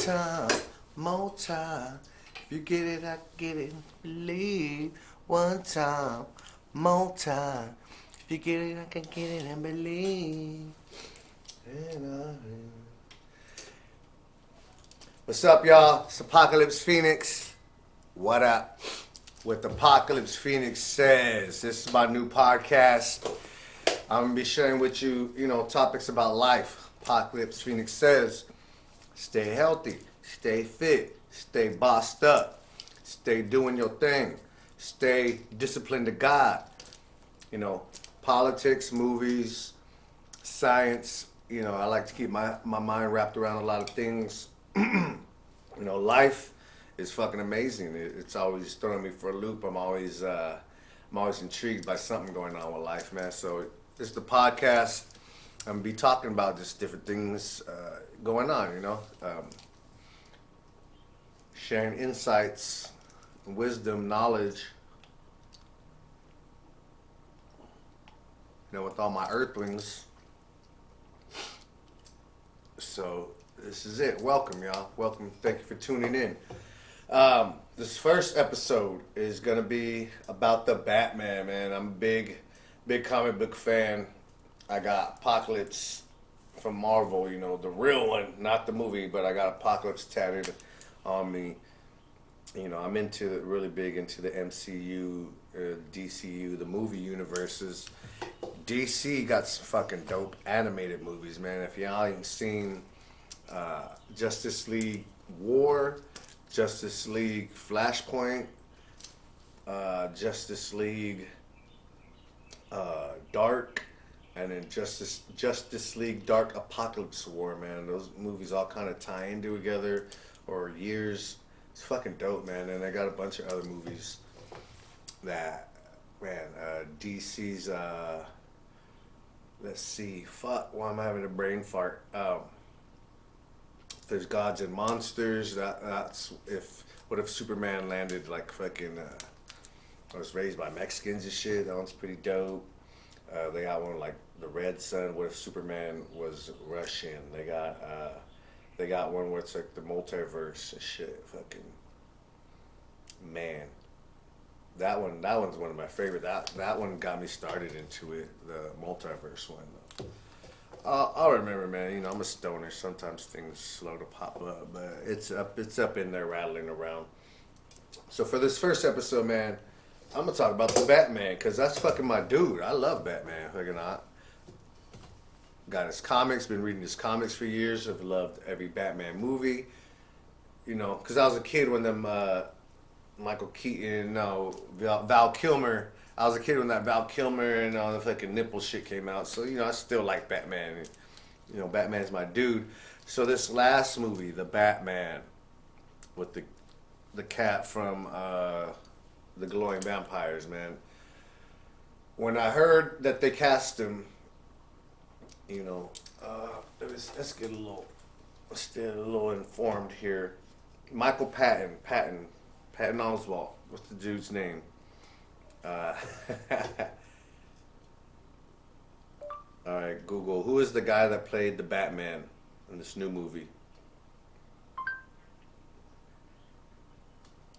time, more time. If you get it, I get it. Believe. One time, more time. If you get it, I can get it and believe. What's up, y'all? It's Apocalypse Phoenix. What up? What Apocalypse Phoenix says. This is my new podcast. I'm gonna be sharing with you, topics about life. Apocalypse Phoenix says, stay healthy, stay fit, stay bossed up, stay doing your thing, stay disciplined to God. Politics, movies, science. I like to keep my mind wrapped around a lot of things. Life is fucking amazing. It's always throwing me for a loop. I'm always intrigued by something going on with life, man. So this is the podcast. I'm gonna be talking about just different things going on. Sharing insights, wisdom, knowledge. With all my earthlings. So this is it. Welcome, y'all. Welcome. Thank you for tuning in. This first episode is gonna be about the Batman, man. I'm a big comic book fan. I got Apocalypse from Marvel, the real one, not the movie, but I got Apocalypse tatted on me. I'm really big into the MCU, DCU, the movie universes. DC got some fucking dope animated movies, man. If y'all ain't seen Justice League War, Justice League Flashpoint, Justice League Dark, and then Justice League Dark Apocalypse War, man. Those movies all kind of tie in together over years. It's fucking dope, man. And I got a bunch of other movies that, man, DC's, let's see, why am I having a brain fart? There's Gods and Monsters. What if Superman landed like fucking, was raised by Mexicans and shit. That one's pretty dope. They got one like The Red Sun. What if Superman was Russian? They got one where it's like the multiverse and shit. Fucking man, that one's one of my favorite. That one got me started into it. The multiverse one. I'll remember, man. I'm a stoner. Sometimes things slow to pop up, but it's up in there rattling around. So for this first episode, man, I'm gonna talk about the Batman because that's fucking my dude. I love Batman. Fucking got his comics. Been reading his comics for years. I've loved every Batman movie. Because I was a kid when them Michael Keaton, no, Val Kilmer. I was a kid when that Val Kilmer and all the fucking nipple shit came out. So, I still like Batman. Batman's my dude. So this last movie, The Batman, with the cat from The Glowing Vampires, man. When I heard that they cast him, let's get a little informed here. Michael Patton Oswalt. What's the dude's name? All right, Google. Who is the guy that played the Batman in this new movie?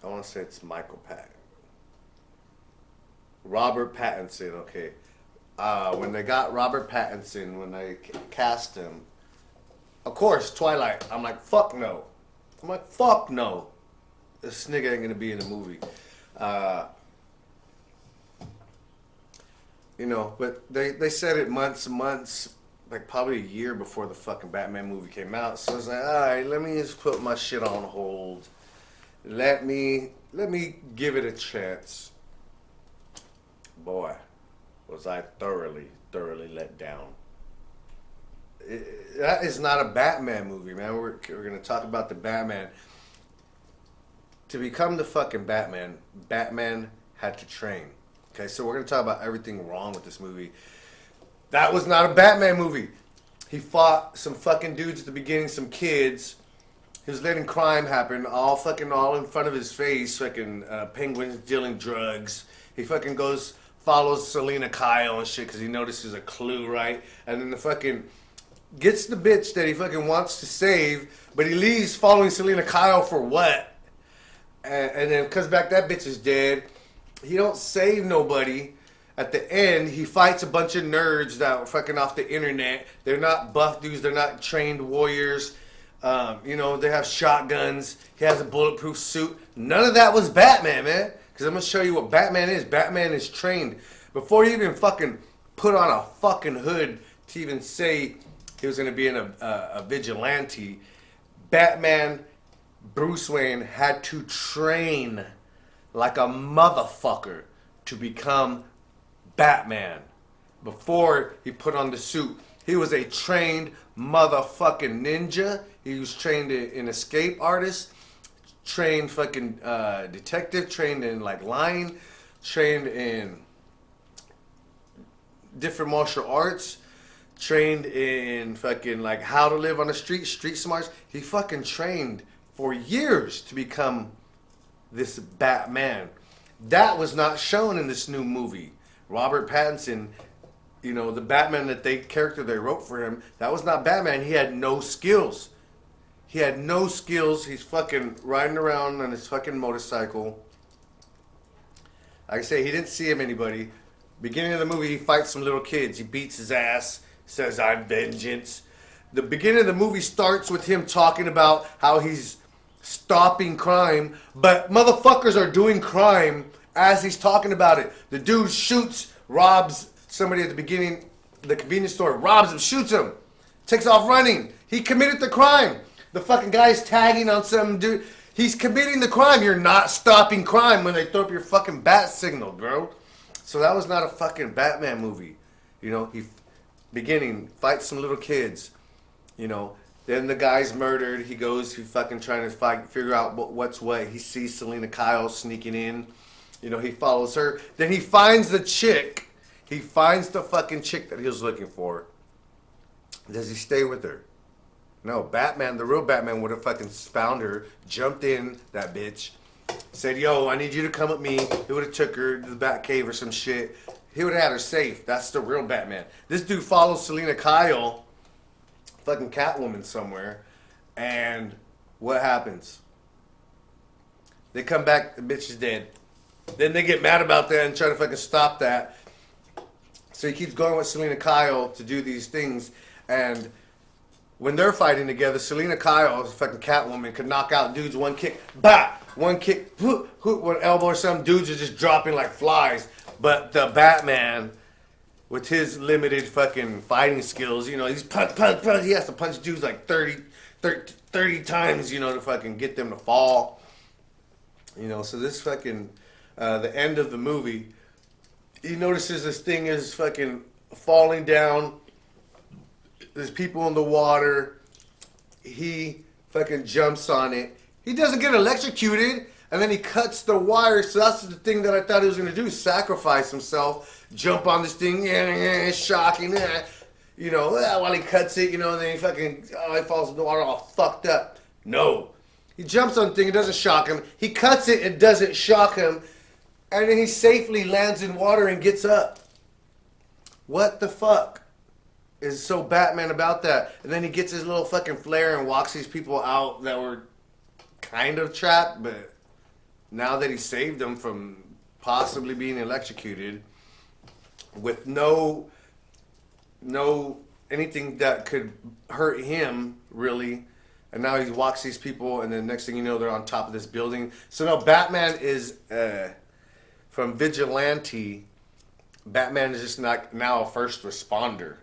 I want to say it's Michael Patton. Robert Pattinson. Okay. When they got Robert Pattinson, when they cast him, of course, Twilight. I'm like, fuck no. This nigga ain't gonna be in the movie. But they said it months, like probably a year before the fucking Batman movie came out. So it's like, all right, let me just put my shit on hold. Let me give it a chance. Boy, was I thoroughly let down. That is not a Batman movie, man. We're gonna talk about the Batman. To become the fucking Batman had to train. Okay, so we're going to talk about everything wrong with this movie. That was not a Batman movie. He fought some fucking dudes at the beginning, some kids. He was letting crime happen all in front of his face. Fucking penguins dealing drugs. He fucking follows Selena Kyle and shit because he notices a clue, right? And then the fucking gets the bitch that he fucking wants to save, but he leaves following Selena Kyle for what? And then comes back, that bitch is dead. He don't save nobody. At the end, he fights a bunch of nerds that were fucking off the internet. They're not buff dudes. They're not trained warriors. They have shotguns. He has a bulletproof suit. None of that was Batman, man. Because I'm going to show you what Batman is. Batman is trained. Before he even fucking put on a fucking hood to even say he was going to be a vigilante, Batman, Bruce Wayne had to train like a motherfucker to become Batman. Before he put on the suit, he was a trained motherfucking ninja. He was trained in escape artist, trained fucking detective, trained in like lying, trained in different martial arts, trained in fucking like how to live on the street smarts. He fucking trained for years to become this Batman. That was not shown in this new movie. Robert Pattinson, the Batman character they wrote for him, that was not Batman. He had no skills. He's fucking riding around on his fucking motorcycle. Like I say, he didn't see anybody. Beginning of the movie, he fights some little kids. He beats his ass, says, "I'm vengeance." The beginning of the movie starts with him talking about how he's stopping crime, but motherfuckers are doing crime as he's talking about it. The dude shoots, robs somebody at the beginning, the convenience store, robs him, shoots him, takes off running. He committed the crime. The fucking guy's tagging on some dude. He's committing the crime. You're not stopping crime when they throw up your fucking bat signal, bro. So that was not a fucking Batman movie. He beginning, fights some little kids. Then the guy's murdered. He fucking trying to figure out what's what. He sees Selena Kyle sneaking in. He follows her. Then he finds the chick. He finds the fucking chick that he was looking for. Does he stay with her? No, Batman, the real Batman would have fucking found her, jumped in, that bitch, said, "Yo, I need you to come with me." He would have took her to the Batcave or some shit. He would have had her safe. That's the real Batman. This dude follows Selena Kyle, fucking Catwoman somewhere, and what happens? They come back, the bitch is dead. Then they get mad about that and try to fucking stop that. So he keeps going with Selena Kyle to do these things, and when they're fighting together, Selena Kyle, fucking Catwoman, could knock out dudes one kick, bah! One kick, one elbow or something. Dudes are just dropping like flies. But the Batman, with his limited fucking fighting skills, he's punch. He has to punch dudes like 30 times, to fucking get them to fall. So this fucking, the end of the movie, he notices this thing is fucking falling down. There's people in the water. He fucking jumps on it. He doesn't get electrocuted, and then he cuts the wire. So that's the thing that I thought he was gonna do: sacrifice himself, jump on this thing, shocking, while he cuts it, and then he fucking he falls in the water all fucked up. No, he jumps on the thing. It doesn't shock him. He cuts it. It doesn't shock him, and then he safely lands in water and gets up. What the fuck is so Batman about that? And then he gets his little fucking flare and walks these people out that were kind of trapped, but now that he saved them from possibly being electrocuted with no anything that could hurt him really, and now he walks these people, and then next thing you know, they're on top of this building. So now Batman is from vigilante. Batman is just not now a first responder.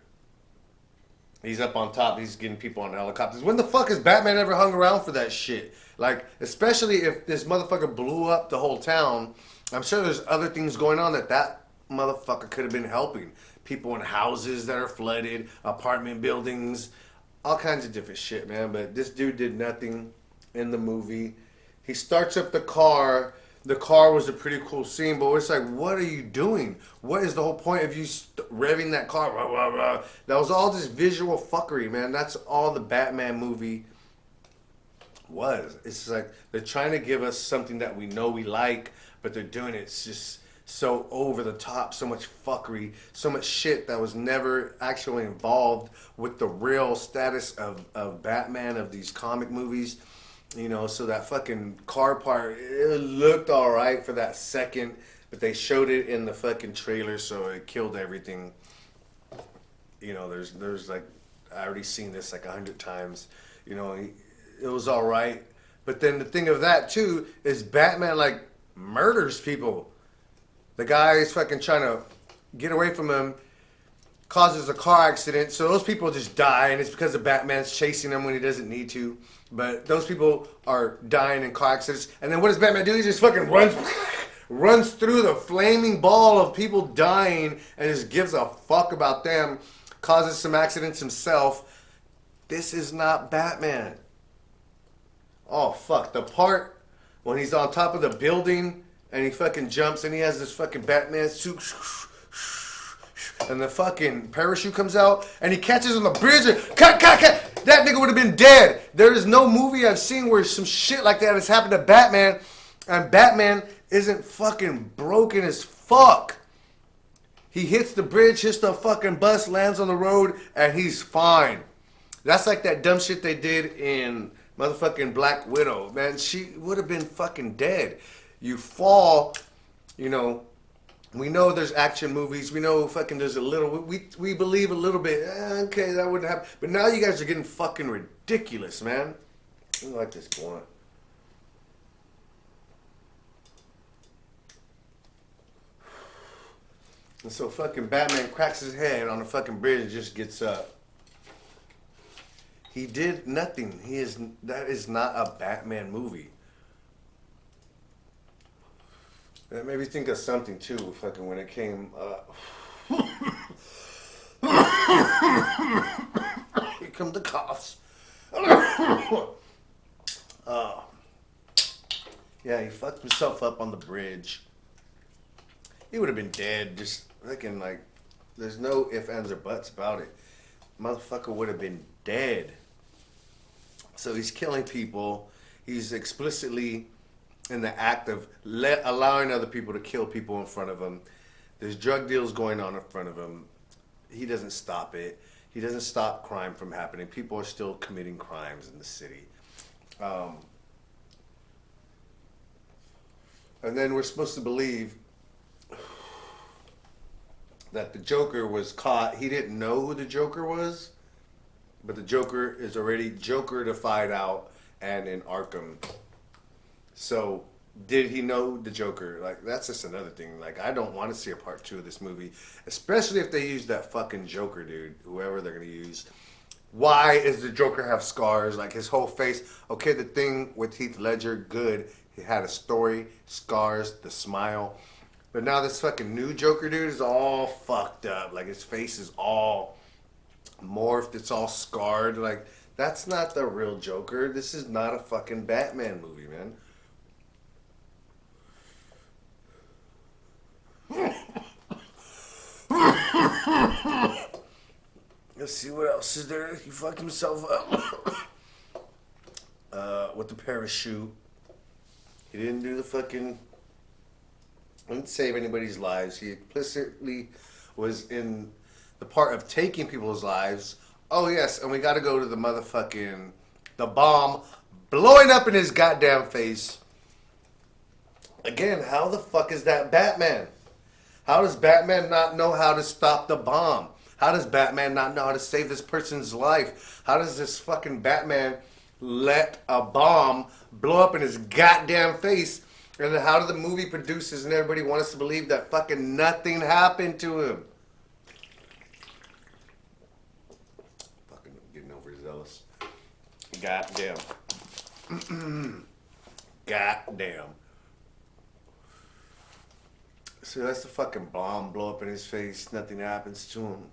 He's up on top. He's getting people on helicopters. When the fuck has Batman ever hung around for that shit? Like, especially if this motherfucker blew up the whole town. I'm sure there's other things going on that motherfucker could have been helping. People in houses that are flooded, apartment buildings, all kinds of different shit, man. But this dude did nothing in the movie. He starts up the car. The car was a pretty cool scene, but it's like, what are you doing? What is the whole point of you revving that car? Blah, blah, blah. That was all just visual fuckery, man. That's all the Batman movie was. It's like they're trying to give us something that we know we like, but they're doing it just so over the top, so much fuckery, so much shit that was never actually involved with the real status of Batman of these comic movies. So that fucking car part, it looked alright for that second, but they showed it in the fucking trailer, so it killed everything. There's like, I already seen this like 100 times. It was alright. But then the thing of that too is Batman like murders people. The guy is fucking trying to get away from him, causes a car accident, so those people just die, and it's because the Batman's chasing them when he doesn't need to. But those people are dying in car accidents, and then what does Batman do? He just fucking runs through the flaming ball of people dying, and just gives a fuck about them, causes some accidents himself. This is not Batman. Oh fuck, the part when he's on top of the building and he fucking jumps and he has this fucking Batman suit and the fucking parachute comes out and he catches on the bridge and cut. That nigga would have been dead. There is no movie I've seen where some shit like that has happened to Batman and Batman isn't fucking broken as fuck. He hits the bridge, hits the fucking bus, lands on the road, and he's fine. That's like that dumb shit they did in motherfucking Black Widow. Man, she would have been fucking dead. You fall, we know there's action movies. We know fucking there's a little, we believe a little bit. Okay, that wouldn't happen. But now you guys are getting fucking ridiculous, man. I like this blunt. And so fucking Batman cracks his head on the fucking bridge and just gets up. He did nothing. That is not a Batman movie. That made me think of something too, fucking when it came here come the coughs. Yeah, he fucked himself up on the bridge. He would have been dead, just fucking like, there's no ifs, ands, or buts about it. Motherfucker would have been dead. So he's killing people. He's explicitly in the act of allowing other people to kill people in front of him. There's drug deals going on in front of him. He doesn't stop it. He doesn't stop crime from happening. People are still committing crimes in the city. And then we're supposed to believe that the Joker was caught. He didn't know who the Joker was, but the Joker is already Joker-ified out and in Arkham. So, did he know the Joker? Like, that's just another thing. Like, I don't want to see a part 2 of this movie, especially if they use that fucking Joker dude, whoever they're going to use. Why does the Joker have scars? Like, his whole face. Okay, the thing with Heath Ledger, good. He had a story, scars, the smile. But now this fucking new Joker dude is all fucked up. Like, his face is all morphed. It's all scarred. Like, that's not the real Joker. This is not a fucking Batman movie, man. Let's see what else is there. He fucked himself up with the parachute. He didn't do the fucking. Didn't save anybody's lives. He implicitly was in the part of taking people's lives. Oh yes, and we got to go to the bomb blowing up in his goddamn face. Again, how the fuck is that Batman? How does Batman not know how to stop the bomb? How does Batman not know how to save this person's life? How does this fucking Batman let a bomb blow up in his goddamn face? And then how do the movie producers and everybody want us to believe that fucking nothing happened to him? Fucking getting overzealous. Goddamn. Goddamn. So that's the fucking bomb blow up in his face. Nothing happens to him.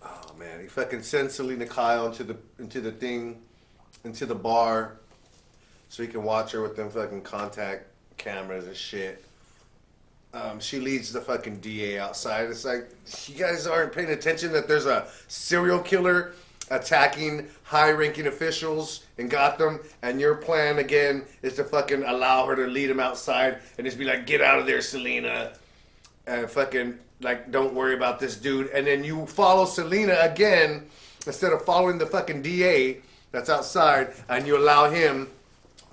Oh man, he fucking sends Selena Kyle into the bar so he can watch her with them fucking contact cameras and shit. She leads the fucking DA outside. It's like, you guys aren't paying attention that there's a serial killer attacking high-ranking officials in Gotham, and your plan again is to fucking allow her to lead him outside and just be like, "Get out of there, Selena," and fucking like, "Don't worry about this dude." And then you follow Selena again instead of following the fucking DA that's outside, and you allow him.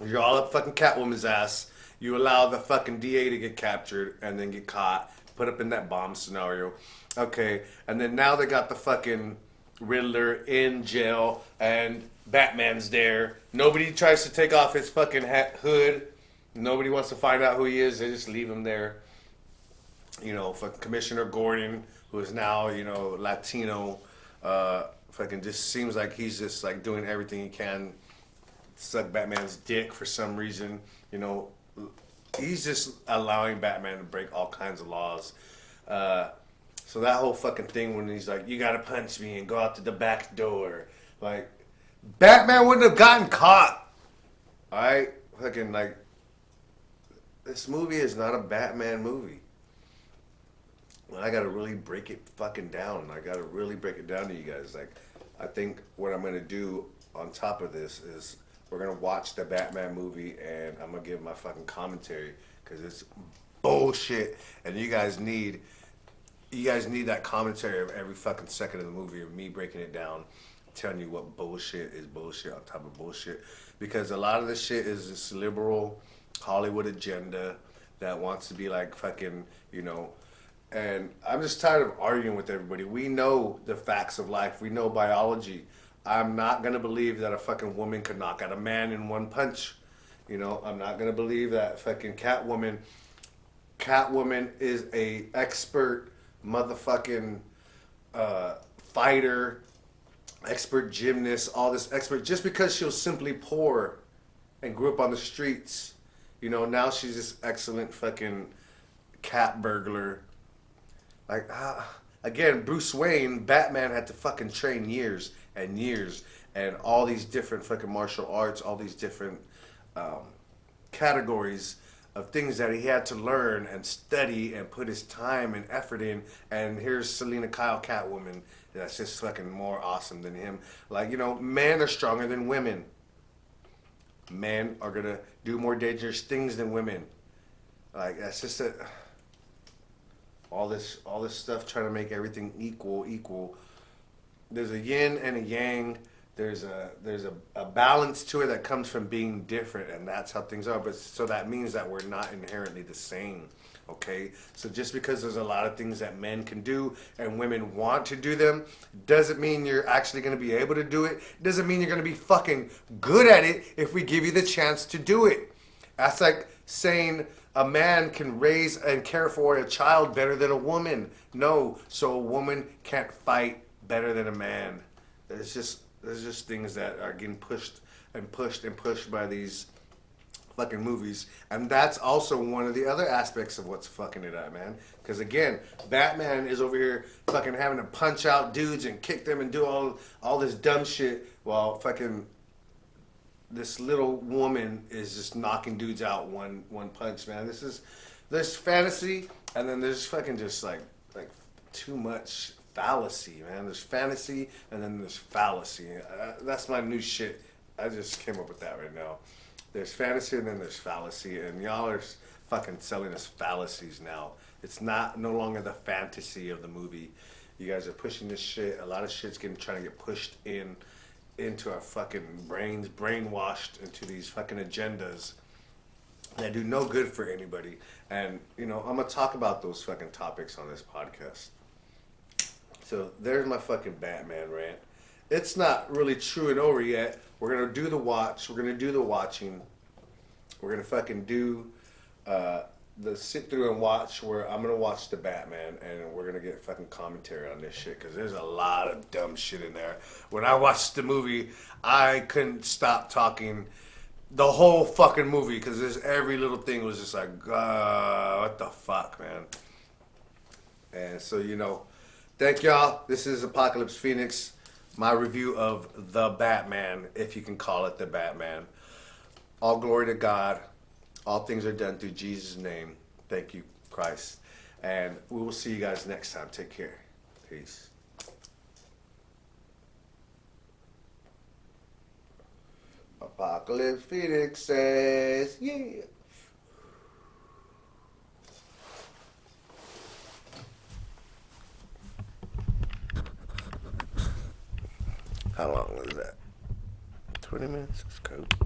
You're all up fucking Catwoman's ass. You allow the fucking DA to get captured and then get caught, put up in that bomb scenario. Okay, and then now they got the fucking Riddler in jail and Batman's there. Nobody tries to take off his fucking hood. Nobody wants to find out who he is. They just leave him there. You know, fucking Commissioner Gordon, who is now, you know, Latino, fucking just seems like he's just like doing everything he can suck Batman's dick for some reason. You know, he's just allowing Batman to break all kinds of laws. So that whole fucking thing when he's like, "You gotta punch me and go out to the back door," like, Batman wouldn't have gotten caught. Alright? Fucking like, this movie is not a Batman movie. I gotta really break it fucking down. I gotta really break it down to you guys. Like, I think what I'm gonna do on top of this is we're gonna watch the Batman movie and I'm gonna give my fucking commentary because it's bullshit, and you guys need that commentary of every fucking second of the movie of me breaking it down, telling you what bullshit is bullshit on top of bullshit. Because a lot of this shit is this liberal Hollywood agenda that wants to be like fucking, you know. And I'm just tired of arguing with everybody. We know the facts of life. We know biology. I'm not gonna believe that a fucking woman could knock out a man in one punch. You know, I'm not gonna believe that fucking Catwoman is a expert motherfucking fighter, expert gymnast, all this expert, just because she was simply poor and grew up on the streets. You know, now she's this excellent fucking cat burglar. Like, again, Bruce Wayne, Batman had to fucking train years and years and all these different fucking martial arts, all these different categories of things that he had to learn and study and put his time and effort in. And here's Selena Kyle Catwoman that's just fucking more awesome than him. Like, you know, men are stronger than women. Men are gonna do more dangerous things than women. Like, that's just all this stuff trying to make everything equal. There's a yin and a yang. There's a balance to it that comes from being different, and that's how things are. But so that means that we're not inherently the same. Okay, so just because there's a lot of things that men can do and women want to do them, doesn't mean you're actually going to be able to do it. Doesn't mean you're going to be fucking good at it if we give you the chance to do it. That's like saying a man can raise and care for a child better than a woman. No, so a woman can't fight better than a man. There's just things that are getting pushed by these fucking movies. And that's also one of the other aspects of what's fucking it up, man. Because again, Batman is over here fucking having to punch out dudes and kick them and do all this dumb shit while fucking this little woman is just knocking dudes out one punch, man. There's fantasy, and then there's fucking just like too much fallacy, man. There's fantasy, and then there's fallacy. That's my new shit. I just came up with that right now. There's fantasy, and then there's fallacy, and y'all are fucking selling us fallacies now. It's no longer the fantasy of the movie. You guys are pushing this shit. A lot of shit's trying to get pushed into our fucking brains, brainwashed into these fucking agendas that do no good for anybody. And, you know, I'm gonna talk about those fucking topics on this podcast. So there's my fucking Batman rant. It's not really true and over yet. We're gonna do the watch. We're gonna do the watching. We're gonna fucking do the sit through and watch where I'm gonna watch the Batman and we're gonna get fucking commentary on this shit because there's a lot of dumb shit in there. When I watched the movie, I couldn't stop talking the whole fucking movie because there's every little thing was just like, what the fuck, man. And so, you know, thank y'all. This is Apocalypse Phoenix, my review of The Batman, if you can call it The Batman. All glory to God. All things are done through Jesus' name. Thank you, Christ. And we will see you guys next time. Take care. Peace. Apocalypse Phoenix says, yeah. How long is that? 20 minutes? That's cool.